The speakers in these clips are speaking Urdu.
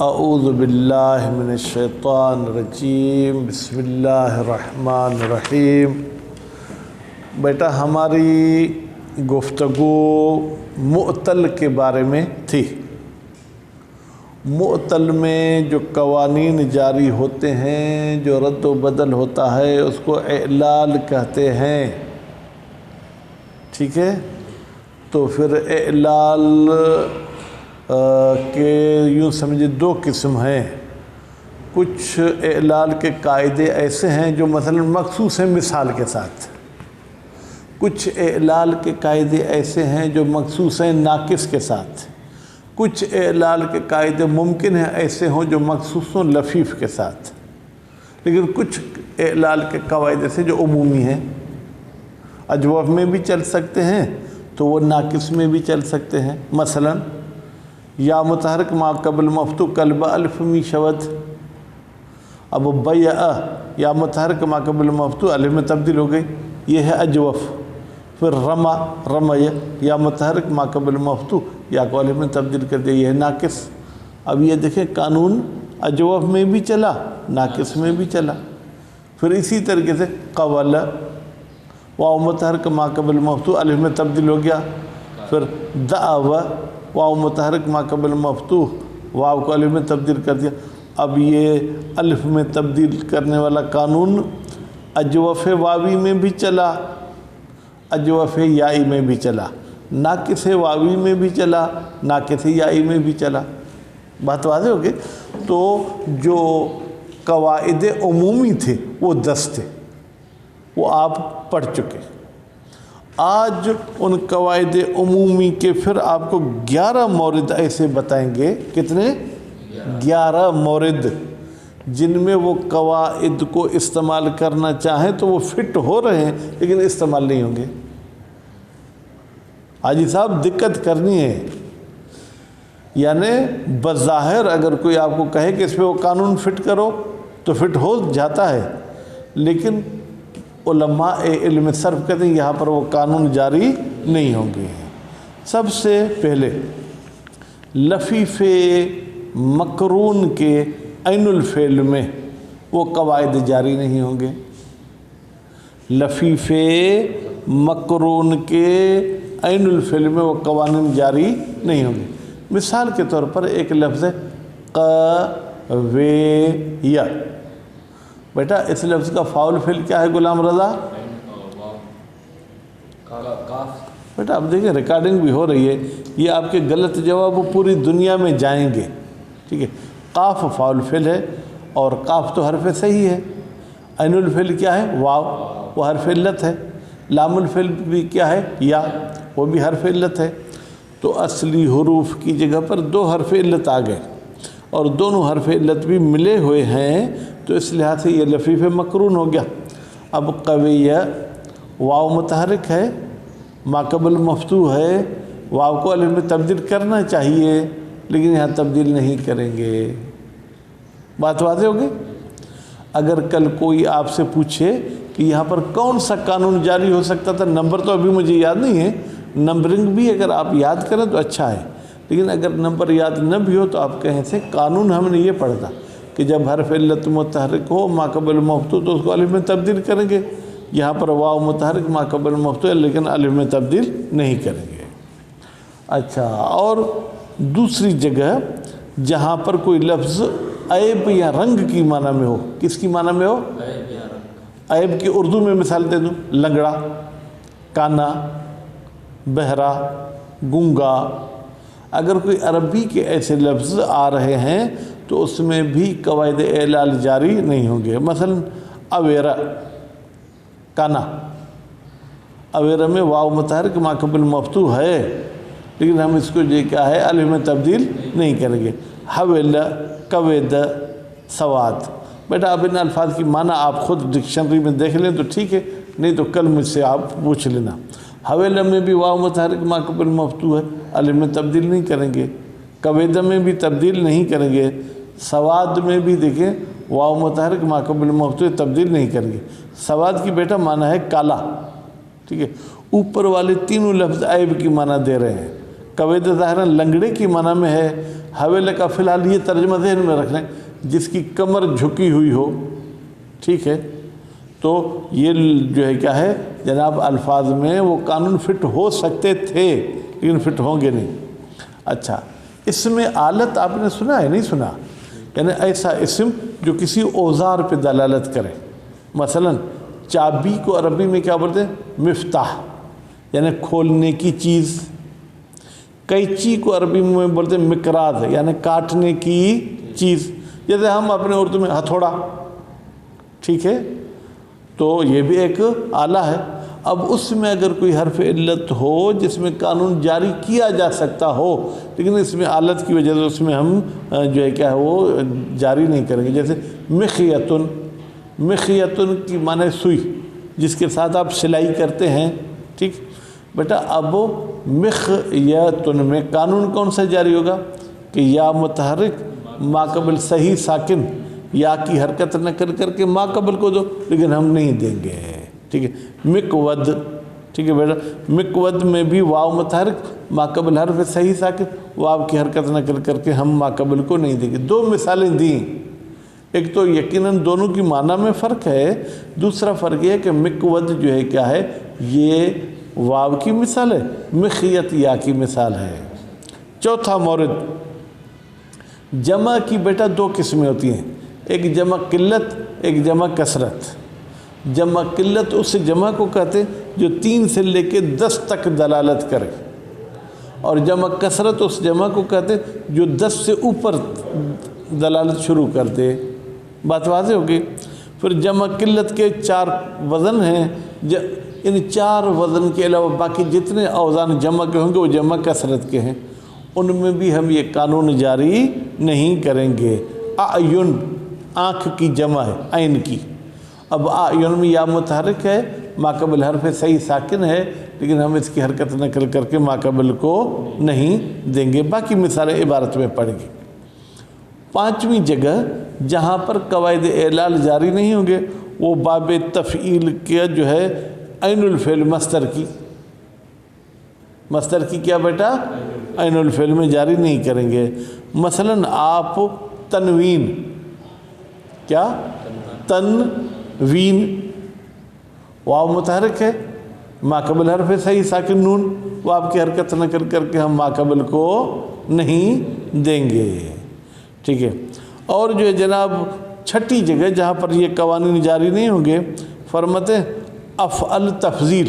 اعوذ باللہ من الشیطان الرجیم، بسم اللہ الرحمن الرحیم۔ بیٹا ہماری گفتگو معطل کے بارے میں تھی۔ معطل میں جو قوانین جاری ہوتے ہیں، جو رد و بدل ہوتا ہے، اس کو اعلال کہتے ہیں، ٹھیک ہے؟ تو پھر اعلال کے یوں سمجھے دو قسم ہیں۔ کچھ اعلال کے قاعدے ایسے ہیں جو مثلا مخصوص ہیں مثال کے ساتھ، کچھ اعلال کے قاعدے ایسے ہیں جو مخصوص ہیں ناقص کے ساتھ، کچھ اعلال کے قاعدے ممکن ہیں ایسے ہوں جو مخصوص ہوں لفیف کے ساتھ، لیکن کچھ اعلال کے قواعد ایسے جو عمومی ہیں، اجوف میں بھی چل سکتے ہیں تو وہ ناقص میں بھی چل سکتے ہیں۔ مثلا یا متحرک ما قبل مفتوح قلب الف می شود، اب بیع یا متحرک ما قبل مفتوح الف میں تبدیل ہو گئی، یہ ہے اجوف۔ پھر رما رمی یا متحرک ما قبل مفتوح یا کو الف میں تبدیل کر دیا، یہ ہے ناقص۔ اب یہ دیکھیں قانون اجوف میں بھی چلا، ناقص میں بھی چلا۔ پھر اسی طریقے سے قول واو متحرک ما قبل مفتوح الف میں تبدیل ہو گیا۔ پھر دعو واو متحرک ما قبل مفتوح واو کو الف میں تبدیل کر دیا۔ اب یہ الف میں تبدیل کرنے والا قانون اجوف واوی میں بھی چلا، اجوف یائی میں بھی چلا، ناقص واوی میں بھی چلا، ناقص یائی میں بھی چلا۔ بات واضح ہوگی؟ تو جو قواعد عمومی تھے وہ 10 تھے، وہ آپ پڑھ چکے۔ آج ان قواعد عمومی کے پھر آپ کو 11 مورد ایسے بتائیں گے۔ کتنے؟ 11 مورد، جن میں وہ قواعد کو استعمال کرنا چاہیں تو وہ فٹ ہو رہے ہیں لیکن استعمال نہیں ہوں گے۔ حاجی صاحب دقت کرنی ہے، یعنی بظاہر اگر کوئی آپ کو کہے کہ اس پہ وہ قانون فٹ کرو تو فٹ ہو جاتا ہے، لیکن علماء علم صرف کہتے ہیں یہاں پر وہ قانون جاری نہیں ہوں گے۔ سب سے پہلے لفیف مقرون کے عین الفعل میں وہ قواعد جاری نہیں ہوں گے۔ لفیف مقرون کے عین الفعل میں وہ قوانین جاری نہیں ہوں گے۔ مثال کے طور پر ایک لفظ ہے قویہ، بیٹا اس لفظ کا فاعل فعل کیا ہے غلام رضا؟ بیٹا اب دیکھیں ریکارڈنگ بھی ہو رہی ہے، یہ آپ کے غلط جواب وہ پوری دنیا میں جائیں گے، ٹھیک ہے؟ قاف فاعل فعل ہے اور قاف تو حرف صحیح ہے۔ عین الفعل کیا ہے؟ واو، وہ حرف علت ہے۔ لام الفعل بھی کیا ہے؟ یا، وہ بھی حرف علت ہے۔ تو اصلی حروف کی جگہ پر 2 حرف علت آ گئے اور دونوں حرف علت بھی ملے ہوئے ہیں، تو اس لحاظ سے یہ لفیف مقرون ہو گیا۔ اب قویہ واو متحرک ہے، ما قبل مفتوح ہے، واو کو الف میں تبدیل کرنا چاہیے لیکن یہاں تبدیل نہیں کریں گے۔ بات واضح ہوگی؟ اگر کل کوئی آپ سے پوچھے کہ یہاں پر کون سا قانون جاری ہو سکتا تھا، نمبر تو ابھی مجھے یاد نہیں ہے، نمبرنگ بھی اگر آپ یاد کریں تو اچھا ہے، لیکن اگر نمبر یاد نہ بھی ہو تو آپ کہیں سے قانون ہم نے یہ پڑھا تھا کہ جب حرف علت متحرک ہو ما قبل مفتوح تو اس کو الف میں تبدیل کریں گے۔ یہاں پر واو متحرک ما قبل مفتوح ہے لیکن الف میں تبدیل نہیں کریں گے۔ اچھا، اور دوسری جگہ جہاں پر کوئی لفظ عیب یا رنگ کی معنی میں ہو، کس کی معنی میں ہو؟ عیب کی اردو میں مثال دے دوں، لنگڑا، کانا، بہرا، گونگا۔ اگر کوئی عربی کے ایسے لفظ آ رہے ہیں تو اس میں بھی قواعد اعلال جاری نہیں ہوں گے۔ مثلا اویرا، کانا، اویرا میں واو متحرک ما قبل مفتوح ہے لیکن ہم اس کو جو کیا ہے الف میں تبدیل نہیں کریں گے۔ حویل، قوید، سواد۔ بیٹا اب ان الفاظ کی معنی آپ خود ڈکشنری میں دیکھ لیں تو ٹھیک ہے، نہیں تو کل مجھ سے آپ پوچھ لینا۔ حویل میں بھی واو متحرک ما قبل مفتوح ہے، الف میں تبدیل نہیں کریں گے۔ قوید میں بھی تبدیل نہیں کریں گے۔ سواد میں بھی دیکھیں واو متحرک ما قبل مفتوح تبدیل نہیں کریں گے۔ سواد کی بیٹا معنی ہے کالا، ٹھیک ہے؟ اوپر والے تینوں لفظ عیب کی معنی دے رہے ہیں۔ قوید ظاہراً لنگڑے کی معنی میں ہے، حویلے کا فی الحال یہ ترجمہ ذہن میں رکھ لیں، جس کی کمر جھکی ہوئی ہو، ٹھیک ہے، تو یہ جو ہے کیا ہے جناب الفاظ میں وہ قانون فٹ ہو سکتے تھے لیکن فٹ ہوں گے نہیں۔ اچھا، اس میں آلت آپ نے سنا ہے نہیں سنا؟ یعنی ایسا اسم جو کسی اوزار پہ دلالت کرے، مثلا چابی کو عربی میں کیا بولتے ہیں؟ مفتاح، یعنی کھولنے کی چیز۔ قینچی کو عربی میں بولتے ہیں مقراض، یعنی کاٹنے کی چیز، جیسے ہم اپنے اردو میں ہتھوڑا، ٹھیک ہے، تو یہ بھی ایک آلہ ہے۔ اب اس میں اگر کوئی حرف علت ہو جس میں قانون جاری کیا جا سکتا ہو لیکن اس میں آلت کی وجہ سے اس میں ہم جو ہے کیا ہے وہ جاری نہیں کریں گے، جیسے مخیتن، مخیتن کی معنی سوئی جس کے ساتھ آپ سلائی کرتے ہیں، ٹھیک بیٹا۔ اب مخیتن میں قانون کون سا جاری ہوگا کہ یا متحرک ما قبل صحیح ساکن، یا کی حرکت نہ کر کے ما قبل کو دو، لیکن ہم نہیں دیں گے، ٹھیک ہے۔ مکود، ٹھیک ہے بیٹا، مکود میں بھی واو متحرک ما قبل حرف صحیح ساکن، واو کی حرکت نہ کر کے ہم ما قبل کو نہیں دیں گے۔ دو مثالیں دیں، ایک تو یقیناً دونوں کی معنی میں فرق ہے، دوسرا فرق یہ ہے کہ مکود جو ہے کیا ہے یہ واو کی مثال ہے، مخیت یا کی مثال ہے۔ چوتھا مورد، جمع کی بیٹا دو قسمیں ہوتی ہیں، ایک جمع قلت، ایک جمع کثرت۔ جمع قلت اس جمع کو کہتے ہیں جو 3 سے لے کے 10 تک دلالت کرے، اور جمع کثرت اس جمع کو کہتے ہیں جو 10 سے اوپر دلالت شروع کر دے۔ بات واضح ہوگی؟ پھر جمع قلت کے 4 وزن ہیں، ان 4 وزن کے علاوہ باقی جتنے اوزان جمع کے ہوں گے وہ جمع کثرت کے ہیں، ان میں بھی ہم یہ قانون جاری نہیں کریں گے۔ اعین، آنکھ کی جمع ہے، عین کی۔ اب اعین میں یا متحرک ہے، ما قبل حرف صحیح ساکن ہے، لیکن ہم اس کی حرکت نقل کر کے ما قبل کو نہیں دیں گے۔ باقی مثالیں عبارت میں پڑھیں گے۔ 5ویں جگہ جہاں پر قواعد اعلال جاری نہیں ہوں گے وہ باب تفعیل کیا جو ہے عین الفعل مصدر کی، مصدر کی کیا بیٹا؟ عین الفعل میں جاری نہیں کریں گے۔ مثلا آپ تنوین، کیا تنوین، واو متحرک ہے، ما قبل حرف صحیح ساکن نون، وہ آپ کی حرکت نقل کر کے ہم ما قبل کو نہیں دیں گے، ٹھیک ہے۔ اور جو ہے جناب 6ٹھی جگہ جہاں پر یہ قوانین جاری نہیں ہوں گے، فرماتے ہیں افعل تفضیل،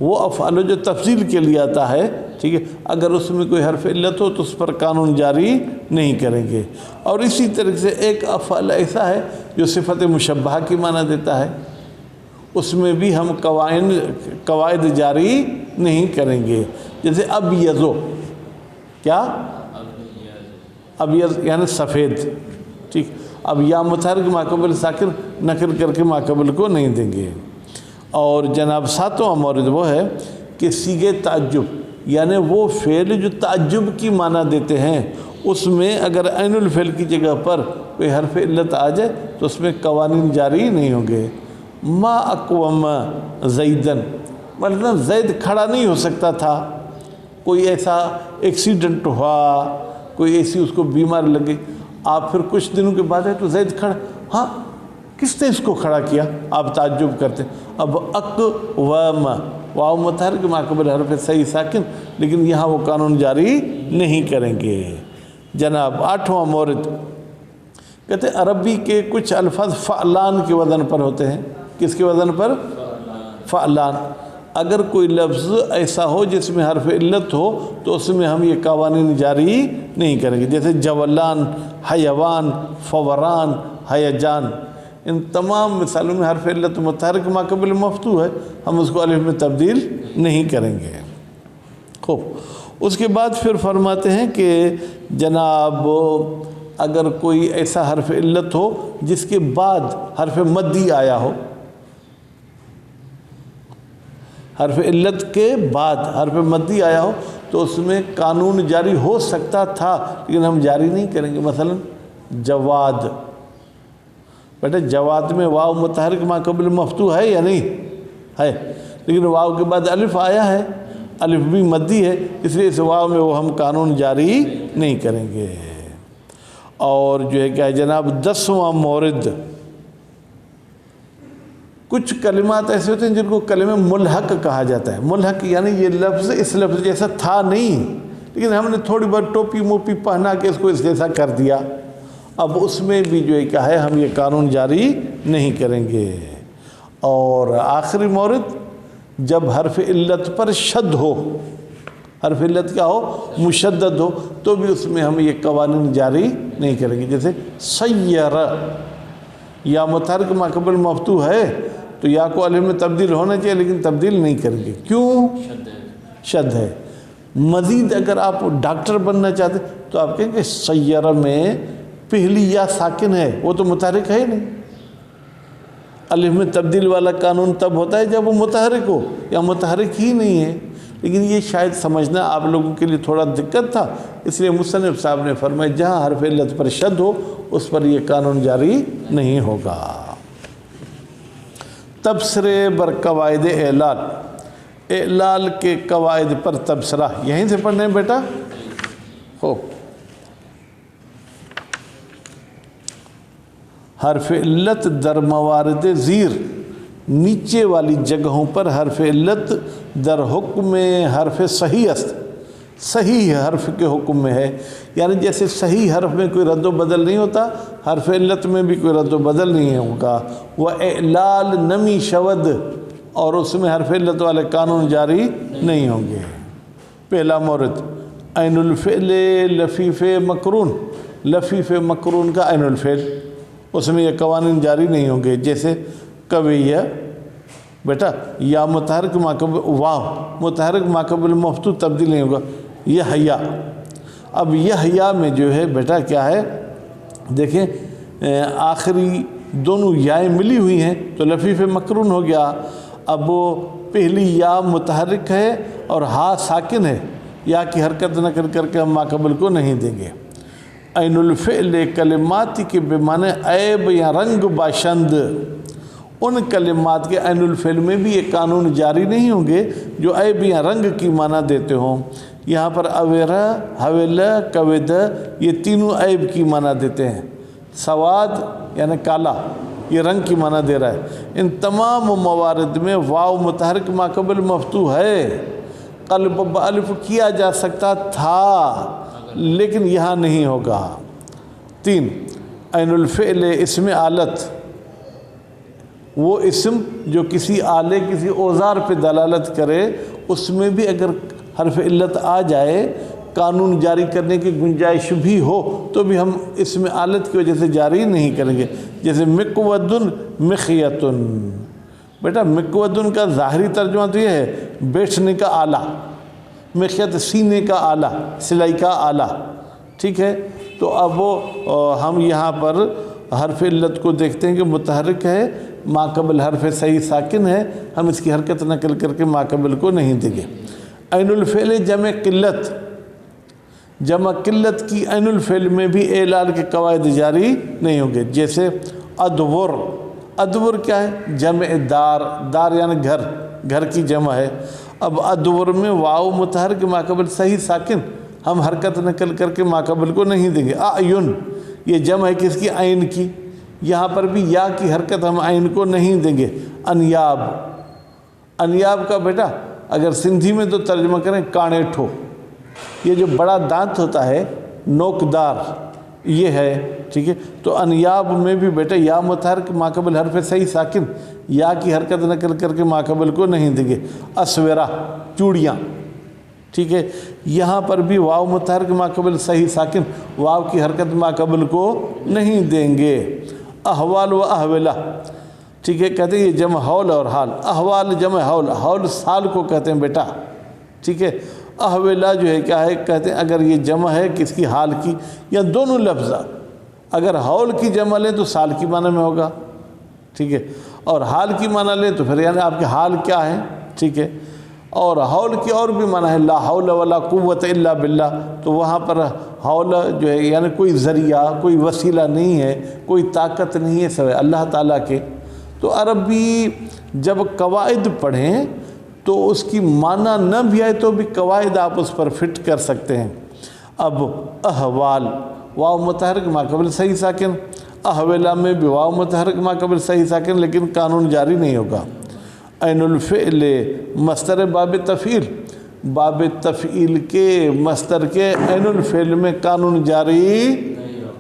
وہ افعل جو تفضیل کے لیے آتا ہے، ٹھیک ہے، اگر اس میں کوئی حرف علت ہو تو اس پر قانون جاری نہیں کریں گے۔ اور اسی طرح سے ایک افعل ایسا ہے جو صفت مشبہہ کی معنی دیتا ہے، اس میں بھی ہم قواعد جاری نہیں کریں گے، جیسے ابیضو، کیا ابیض یعنی سفید، ٹھیک، اب یا متحرک ما قبل ساکن نقل کر کے ما قبل کو نہیں دیں گے۔ اور جناب 7واں مورد وہ ہے کہ صیغہ تعجب، یعنی وہ فعل جو تعجب کی معنی دیتے ہیں، اس میں اگر عین الفعل کی جگہ پر کوئی حرف علت آ جائے تو اس میں قوانین جاری نہیں ہوں گے۔ ما اقوم زیدن، مطلب زید کھڑا نہیں ہو سکتا تھا، کوئی ایسا ایکسیڈنٹ ہوا، کوئی ایسی اس کو بیمار لگے، آپ پھر کچھ دنوں کے بعد ہے تو زید کھڑا، ہاں کس نے اس کو کھڑا کیا، آپ تعجب کرتے۔ اب اقوام، واو متحرک ما قبل حرف صحیح ساکن، لیکن یہاں وہ قانون جاری نہیں کریں گے۔ جناب 8واں مورد، کہتے ہیں عربی کے کچھ الفاظ فعلان کے وزن پر ہوتے ہیں۔ کس کے وزن پر؟ فعلان۔ اگر کوئی لفظ ایسا ہو جس میں حرف علت ہو تو اس میں ہم یہ قوانین جاری نہیں کریں گے، جیسے جولان، حیوان، فوران، ہیجان، ان تمام مثالوں میں حرف علت متحرک ما قبل مفتوح ہے، ہم اس کو الف میں تبدیل نہیں کریں گے۔ خوب، اس کے بعد پھر فرماتے ہیں کہ جناب اگر کوئی ایسا حرف علت ہو جس کے بعد حرف مدی آیا ہو، حرف علت کے بعد حرف مدی آیا ہو تو اس میں قانون جاری ہو سکتا تھا لیکن ہم جاری نہیں کریں گے۔ مثلا جواد، بیٹا جواد میں واو متحرک ما قبل مفتوح ہے یا نہیں ہے، لیکن واو کے بعد الف آیا ہے، الف بھی مدی ہے، اس لیے اس واو میں وہ ہم قانون جاری نہیں کریں گے۔ اور جو ہے کیا ہے جناب 10واں مورد، کچھ کلمات ایسے ہوتے ہیں جن کو کلمہ ملحق کہا جاتا ہے۔ ملحق یعنی یہ لفظ اس لفظ جیسا تھا نہیں، لیکن ہم نے تھوڑی بہت ٹوپی موپی پہنا کے اس کو اس جیسا کر دیا، اب اس میں بھی جو ہے کیا ہے ہم یہ قانون جاری نہیں کریں گے۔ اور آخری مورد، جب حرف علت پر شد ہو، حرف علت کیا ہو؟ مشدد ہو، تو بھی اس میں ہم یہ قوانین جاری نہیں کریں گے۔ جیسے سیر، یا متحرک ما قبل مفتوح ہے تو یا کو الف میں تبدیل ہونا چاہیے، لیکن تبدیل نہیں کریں گے، کیوں؟ شد ہے۔ مزید اگر آپ ڈاکٹر بننا چاہتے تو آپ کہیں گے سیر میں پہلی یا ساکن ہے، وہ تو متحرک ہے ہی نہیں۔ الف میں تبدیل والا قانون تب ہوتا ہے جب وہ متحرک ہو، یا متحرک ہی نہیں ہے۔ لیکن یہ شاید سمجھنا آپ لوگوں کے لیے تھوڑا دقت تھا، اس لیے مصنف صاحب نے فرمایا جہاں حرف علت پر شد ہو اس پر یہ قانون جاری نہیں ہوگا۔ تبصرے بر قواعد اعلال، اعلال کے قواعد پر تبصرہ یہیں سے پڑھنے ہیں بیٹا ہو۔ حرف علت در موارد زیر، نیچے والی جگہوں پر حرف علت در حکم حرف صحیح است، صحیح حرف کے حکم میں ہے، یعنی جیسے صحیح حرف میں کوئی رد و بدل نہیں ہوتا، حرف علت میں بھی کوئی رد و بدل نہیں ہوگا۔ وہ اعلال نمی شود، اور اس میں حرف علت والے قانون جاری نہیں ہوں گے۔ پہلا مورد، عین الفعل لفیف مقرون، لفیف مقرون کا عین الفعل، اس میں یہ قوانین جاری نہیں ہوں گے۔ جیسے قویہ بیٹا، یا متحرک ما قبل واو، متحرک ما قبل مفتوح تبدیل نہیں ہوگا۔ یحییٰ، اب یحییٰ میں جو ہے بیٹا کیا ہے، دیکھیں آخری دونوں یائیں ملی ہوئی ہیں تو لفیف مقرون ہو گیا۔ اب وہ پہلی یا متحرک ہے اور ہا ساکن ہے، یا کی حرکت نہ کر کے ہم ما قبل کو نہیں دیں گے۔ عین الفعل کلماتی کے بمعنی عیب یا رنگ باشند، ان کلمات کے عین الفعل میں بھی یہ قانون جاری نہیں ہوں گے جو عیب یا رنگ کی معنی دیتے ہوں۔ یہاں پر اویرا، حویلہ، قوید، یہ تینوں عیب کی معنی دیتے ہیں۔ سواد یعنی کالا، یہ رنگ کی معنی دے رہا ہے۔ ان تمام موارد میں واو متحرک ما قبل مفتوح ہے، قلب بالف کیا جا سکتا تھا لیکن یہاں نہیں ہوگا۔ 3، عین الفعل اسم آلت، وہ اسم جو کسی آلے کسی اوزار پہ دلالت کرے، اس میں بھی اگر حرف علت آ جائے قانون جاری کرنے کی گنجائش بھی ہو تو بھی ہم اسم آلت کی وجہ سے جاری نہیں کریں گے۔ جیسے مقودن مخیتن، بیٹا مقودن کا ظاہری ترجمہ تو یہ ہے بیٹھنے کا آلہ، مخیت سینے کا آلہ، سلائی کا آلہ، ٹھیک ہے۔ تو اب وہ ہم یہاں پر حرف علت کو دیکھتے ہیں کہ متحرک ہے، ما قبل حرف صحیح ساکن ہے، ہم اس کی حرکت نقل کر کے ما قبل کو نہیں دیں گے۔ عین الفعل جمع قلت، جمع قلت کی عین الفعل میں بھی اعلال کے قواعد جاری نہیں ہوں گے۔ جیسے ادور، ادور کیا ہے؟ جمع دار، دار یعنی گھر، گھر کی جمع ہے۔ اب ادور میں واو متحرک ما قبل صحیح ساکن، ہم حرکت نقل کر کے ما قبل کو نہیں دیں گے۔ اعین، یہ جمع ہے کس کی؟ عین کی، یہاں پر بھی یا کی حرکت ہم عین کو نہیں دیں گے۔ انیاب، انیاب کا بیٹا اگر سندھی میں تو ترجمہ کریں کانے ٹھو، یہ جو بڑا دانت ہوتا ہے نوکدار، یہ ہے، ٹھیک ہے۔ تو انیاب میں بھی بیٹا یا متحرک ما قبل حرف صحیح ساکن، یا کی حرکت نقل کر کے ما قبل کو نہیں دیں گے۔ اسورہ، چوڑیاں، ٹھیک ہے، یہاں پر بھی واو متحرک ما قبل صحیح ساکن، واو کی حرکت ما قبل کو نہیں دیں گے۔ احوال و احولہ، ٹھیک ہے، کہتے ہیں یہ جمع حول اور حال، احوال جمع حول، حول سال کو کہتے ہیں بیٹا، ٹھیک ہے۔ احولہ جو ہے کیا ہے؟ کہتے ہیں اگر یہ جمع ہے کس کی؟ حال کی، یا دونوں لفظ اگر حول کی جمع لیں تو سال کی معنی میں ہوگا، ٹھیک ہے، اور حال کی معنی لیں تو پھر یعنی آپ کے حال کیا ہیں، ٹھیک ہے۔ اور حول کی اور بھی معنی ہے لا حول ولا قوت الا باللہ، تو وہاں پر حول جو ہے یعنی کوئی ذریعہ، کوئی وسیلہ نہیں ہے، کوئی طاقت نہیں ہے سوائے اللہ تعالیٰ کے۔ تو عربی جب قواعد پڑھیں تو اس کی معنی نہ بھی آئے تو بھی قواعد آپ اس پر فٹ کر سکتے ہیں۔ اب احوال، واو متحرک ما قبل صحیح ساکن، احوالہ میں بھی واو متحرک ما قبل صحیح ساکن لیکن قانون جاری نہیں ہوگا۔ عین الفعل مصدر باب تفعیل، باب تفعیل کے مصدر کے عین الفعل میں قانون جاری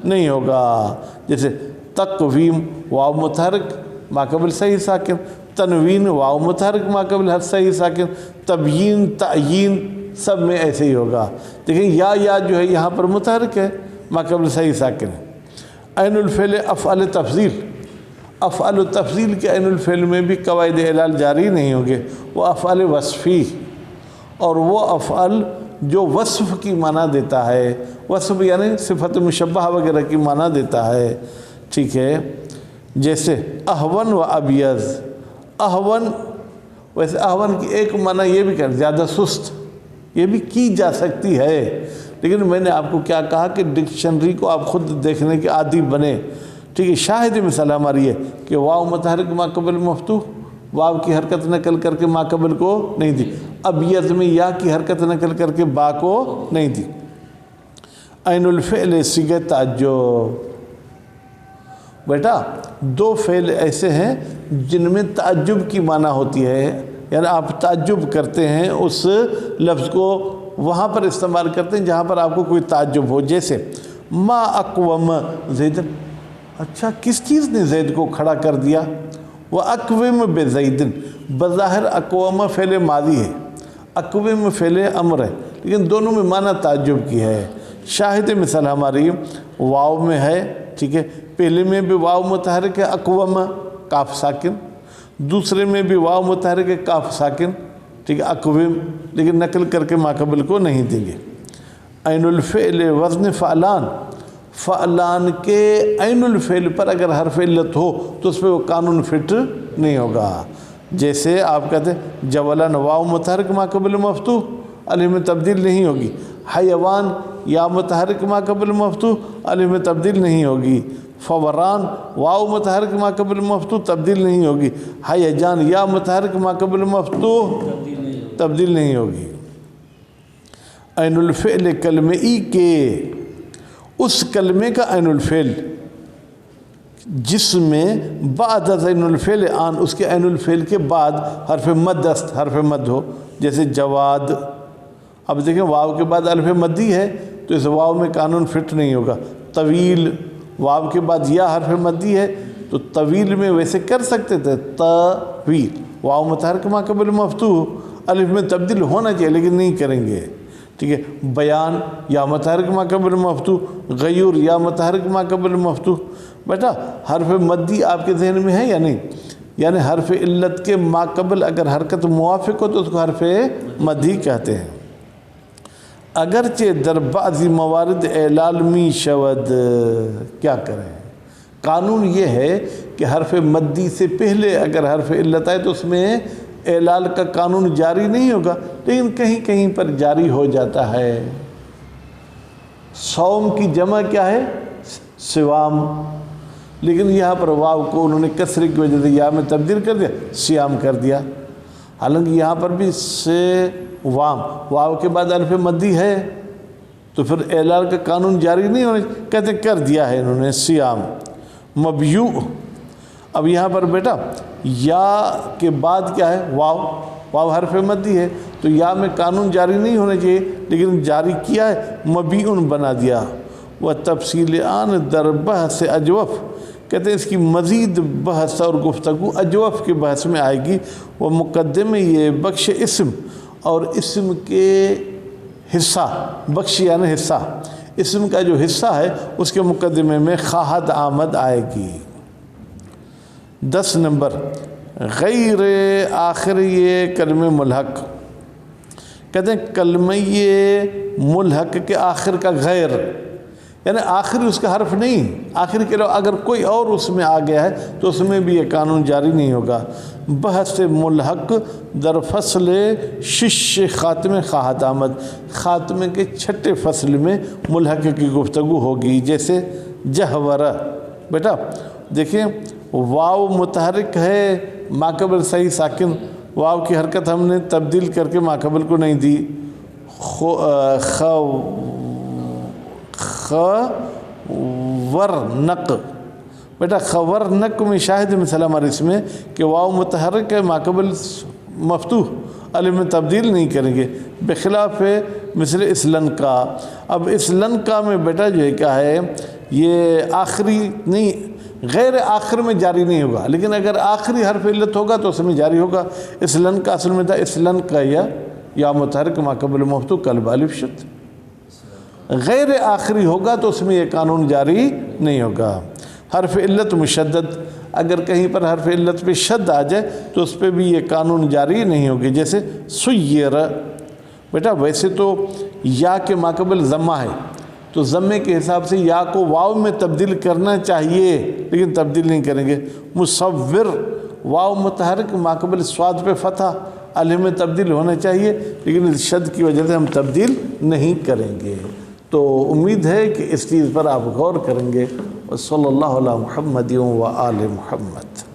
نہیں ہوگا، جیسے تقویم واو متحرک ما قبل صحیح ساکن، تنوین واو متحرک ما قبل ہر صحیح ساکن، تبیین تعیین سب میں ایسے ہی ہوگا۔ دیکھیں یا جو ہے یہاں پر متحرک ہے، ما قبل صحیح ساکن ہے۔ عین الفعل افعال تفضیل، افعال تفضیل کے عین الفعل میں بھی قواعد علال جاری نہیں ہوں گے، وہ افعال وصفی، اور وہ افعال جو وصف کی معنی دیتا ہے، وصف یعنی صفت مشبہ وغیرہ کی معنی دیتا ہے، ٹھیک ہے، جیسے احون و ابیض۔ احون، ویسے احون کی ایک معنی یہ بھی کر زیادہ سست، یہ بھی کی جا سکتی ہے، لیکن میں نے آپ کو کیا کہا کہ ڈکشنری کو آپ خود دیکھنے کے عادی بنے، ٹھیک ہے۔ شاہد مثال ہماری ہے کہ واو متحرک ما قبل مفتوح، واو کی حرکت نقل کر کے ما قبل کو نہیں دی، ابیض میں یا کی حرکت نقل کر کے با کو نہیں دی۔ عین الفعل صیغہ تعجب، بیٹا دو فعل ایسے ہیں جن میں تعجب کی معنی ہوتی ہے، یعنی آپ تعجب کرتے ہیں اس لفظ کو وہاں پر استعمال کرتے ہیں جہاں پر آپ کو کوئی تعجب ہو، جیسے ما اقوم زید، اچھا کس چیز نے زید کو کھڑا کر دیا؟ وَأَقْوِمْ بِزَيْدٍ، بظاہر اقوام فعل ماضی ہے، اقوم فعل امر ہے، لیکن دونوں میں معنی تعجب کی ہے۔ شاہد مثال ہماری واو میں ہے، ٹھیک ہے، پہلے میں بھی واو متحرک ہے اقوم کاف ساکن، دوسرے میں بھی واو متحرک ہے کاف ساکن، ٹھیک ہے اقوم، لیکن نقل کر کے ما قبل کو نہیں دیں گے۔ عین الفعل وزن فعلان، فعلان کے عین الفعل پر اگر حرف علت ہو تو اس پہ وہ قانون فٹ نہیں ہوگا، جیسے آپ کہتے ہیں جولن واو متحرک ما قبل مفتوح، الف میں تبدیل نہیں ہوگی۔ حیوان یا متحرک ما قبل مفتوح، الف میں تبدیل نہیں ہوگی۔ فوران واو متحرک ما قبل مفتوح، تبدیل نہیں ہوگی۔ حیجان یا متحرک ما قبل مفتوح، تبدیل نہیں ہوگی۔ عین الفعل کلمہ ای کے، اس کلمے کا عین الفعل جس میں بعد عین الفعل آن، اس کے عین الفعل کے بعد حرف مد است، حرف مد ہو، جیسے جواد۔ اب دیکھیں واو کے بعد الف مدی ہے تو اس واو میں قانون فٹ نہیں ہوگا۔ طویل، واو کے بعد یا حرف مدی ہے تو طویل میں ویسے کر سکتے تھے طویل، واو متحرک ما قبل مفتوح، الف میں تبدیل ہونا چاہیے لیکن نہیں کریں گے، ٹھیک ہے۔ بیان یا متحرک ما قبل مفتوح، غیور یا متحرک ما قبل مفتوح۔ بیٹا حرف مدی آپ کے ذہن میں ہے یا نہیں؟ یعنی حرف علت کے ما قبل اگر حرکت موافق ہو تو اس کو حرف مدی کہتے ہیں۔ اگرچہ در بعضی موارد اعلال می شود، کیا کریں؟ قانون یہ ہے کہ حرف مدی سے پہلے اگر حرف علت آئے تو اس میں اعلال کا قانون جاری نہیں ہوگا، لیکن کہیں کہیں پر جاری ہو جاتا ہے۔ صوم کی جمع کیا ہے؟ سوام، لیکن یہاں پر واو کو انہوں نے کسرے کی وجہ سے یا میں تبدیل کر دیا، سیام کر دیا، حالانکہ یہاں پر بھی وام، واو کے بعد الف مدی ہے تو پھر اعلال کا قانون جاری نہیں ہونے، کہتے کر دیا ہے انہوں نے سیام۔ مبیوع، اب یہاں پر بیٹا یا کے بعد کیا ہے؟ واو، واو حرف مدی ہے تو یا میں قانون جاری نہیں ہونا چاہیے لیکن جاری کیا ہے، مبیعن بنا دیا۔ وہ تفصیل آن در بحث اجوف، کہتے ہیں اس کی مزید بحث اور گفتگو اجوف کے بحث میں آئے گی۔ وہ مقدمے یہ بخش اسم، اور اسم کے حصہ، بخش یعنی حصہ، اسم کا جو حصہ ہے اس کے مقدمے میں خواہد آمد آئے گی۔ 10 نمبر غیر آخر یہ کلمہ ملحق، کہتے ہیں کلمہ ملحق کے آخر کا غیر، یعنی آخری اس کا حرف نہیں، آخر کے علاوہ اگر کوئی اور اس میں آ گیا ہے تو اس میں بھی یہ قانون جاری نہیں ہوگا۔ بحث ملحق در فصل 6 خاتمے خواہد آمد، خاتمے کے 6 فصل میں ملحق کی گفتگو ہوگی، جیسے جہورہ۔ بیٹا دیکھیں واو متحرک ہے ما قبل صحیح ساکن واو کی حرکت ہم نے تبدیل کر کے ماقبل کو نہیں دی. خورنق، بیٹا خورنق میں شاہد مثال ہمارے اس میں کہ واو متحرک ہے، ماقبل مفتوح، الف میں تبدیل نہیں کریں گے، بخلاف مثل اسلن کا. اب اسلن کا میں بیٹا جو ہے کیا ہے، یہ آخری نہیں، غیر آخر میں جاری نہیں ہوگا، لیکن اگر آخری حرف علت ہوگا تو اس میں جاری ہوگا. اسلن کا اصل میں تھا اسلن کا یا متحرک ماقبل مفتوح قلب الف شد. غیر آخری ہوگا تو اس میں یہ قانون جاری نہیں ہوگا. حرف علت مشدد، اگر کہیں پر حرف علت پہ شد آ جائے تو اس پہ بھی یہ قانون جاری نہیں ہوگی. جیسے سیر، بیٹا ویسے تو یا کے ماقبل ضمہ ہے تو ضمے کے حساب سے یا کو واو میں تبدیل کرنا چاہیے، لیکن تبدیل نہیں کریں گے. مصور، واو متحرک ماقبل سواد پہ فتح، الف میں تبدیل ہونا چاہیے، لیکن شد کی وجہ سے ہم تبدیل نہیں کریں گے. تو امید ہے کہ اس چیز پر آپ غور کریں گے. صلی اللہ علیہ محمد و آل محمد.